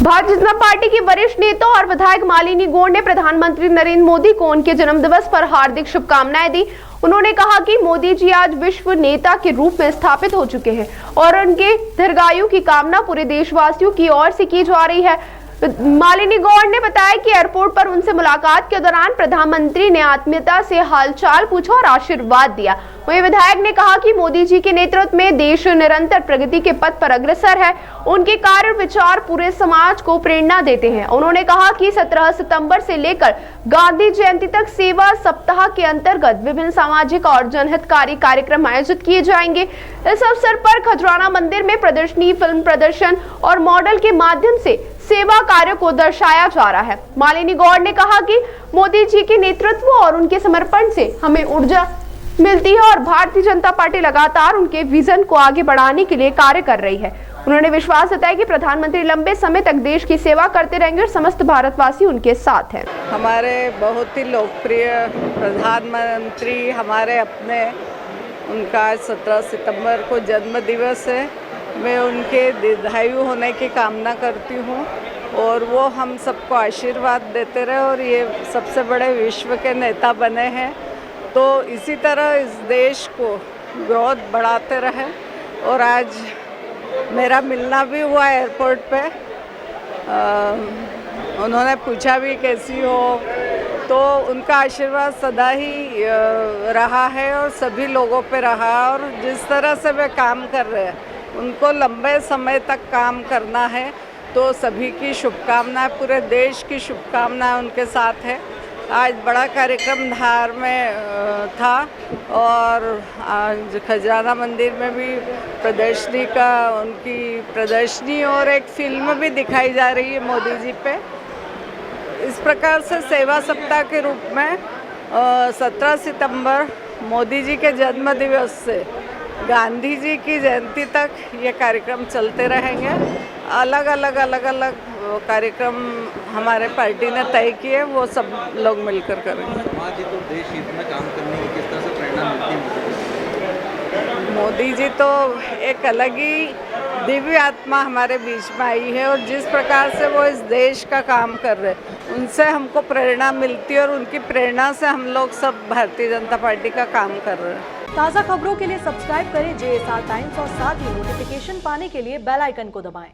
Bharatiya Janata party की वरिष्ठ नेता और विधायक मालिनी गौड़ ने प्रधानमंत्री नरेंद्र मोदी को उनके जन्मदिवस पर हार्दिक शुभकामनाएं दी। उन्होंने कहा कि मोदी जी आज विश्व नेता के रूप में स्थापित हो चुके हैं और उनके दीर्घायु की कामना पूरे देशवासियों की ओर से की जा रही है। मालिनी गौड़ ने बताया कि एयरपोर्ट पर उनसे मुलाकात के दौरान प्रधानमंत्री ने आत्मीयता से हालचाल पूछा और आशीर्वाद दिया। वहीं विधायक ने कहा कि मोदी जी के नेतृत्व में देश निरंतर प्रगति के पथ पर अग्रसर है। उनके कार्य विचार पूरे समाज को प्रेरणा देते हैं। उन्होंने कहा कि 17 सितंबर से लेकर गांधी जयंती तक सेवा सप्ताह के अंतर्गत विभिन्न सामाजिक और जनहितकारी कार्यक्रम आयोजित किए जाएंगे। इस अवसर पर खजराना मंदिर में प्रदर्शनी, फिल्म प्रदर्शन और मॉडल के माध्यम से सेवा कार्य को दर्शाया जा रहा है। मालिनी गौड़ ने कहा कि मोदी जी के नेतृत्व और उनके समर्पण से हमें ऊर्जा मिलती है और भारतीय जनता पार्टी लगातार उनके विजन को आगे बढ़ाने के लिए कार्य कर रही है। उन्होंने विश्वास जताया कि प्रधानमंत्री लंबे समय तक देश की सेवा करते रहेंगे और समस्त भारतवासी उनके साथ हैं। हमारे बहुत ही लोकप्रिय प्रधानमंत्री हमारे अपने, उनका 17 सितंबर को जन्म दिवस है। मैं उनके दीर्घायु होने की कामना करती हूँ और वो हम सबको आशीर्वाद देते रहे और ये सबसे बड़े विश्व के नेता बने हैं। तो इसी तरह इस देश को ग्रोथ बढ़ाते रहे। और आज मेरा मिलना भी हुआ एयरपोर्ट पे। उन्होंने पूछा भी कैसी हो, तो उनका आशीर्वाद सदा ही रहा है और सभी लोगों पे रहा। और जिस तरह से वे काम कर रहे हैं, उनको लंबे समय तक काम करना है। तो सभी की शुभकामनाएं, पूरे देश की शुभकामनाएं उनके साथ है। आज बड़ा कार्यक्रम धार में था और आज खजराना मंदिर में भी प्रदर्शनी का, उनकी प्रदर्शनी और एक फिल्म भी दिखाई जा रही है मोदी जी पे। इस प्रकार से सेवा सप्ताह के रूप में 17 सितंबर मोदी जी के जन्म दिवस से गांधी जी की जयंती तक ये कार्यक्रम चलते रहेंगे। अलग अलग कार्यक्रम हमारे पार्टी ने तय किए, वो सब लोग मिलकर करेंगे। समाज हित और देश हित में काम करने की किस तरह से प्रेरणा मिलती है? मोदी जी तो एक अलग ही दिव्य आत्मा हमारे बीच में आई है और जिस प्रकार से वो इस देश का काम कर रहे हैं, उनसे हमको प्रेरणा मिलती है और उनकी प्रेरणा से हम लोग सब भारतीय जनता पार्टी का काम कर रहे हैं। ताज़ा खबरों के लिए सब्सक्राइब करें JSR टाइम्स और साथ ही नोटिफिकेशन पाने के लिए बेल आइकन को दबाएं।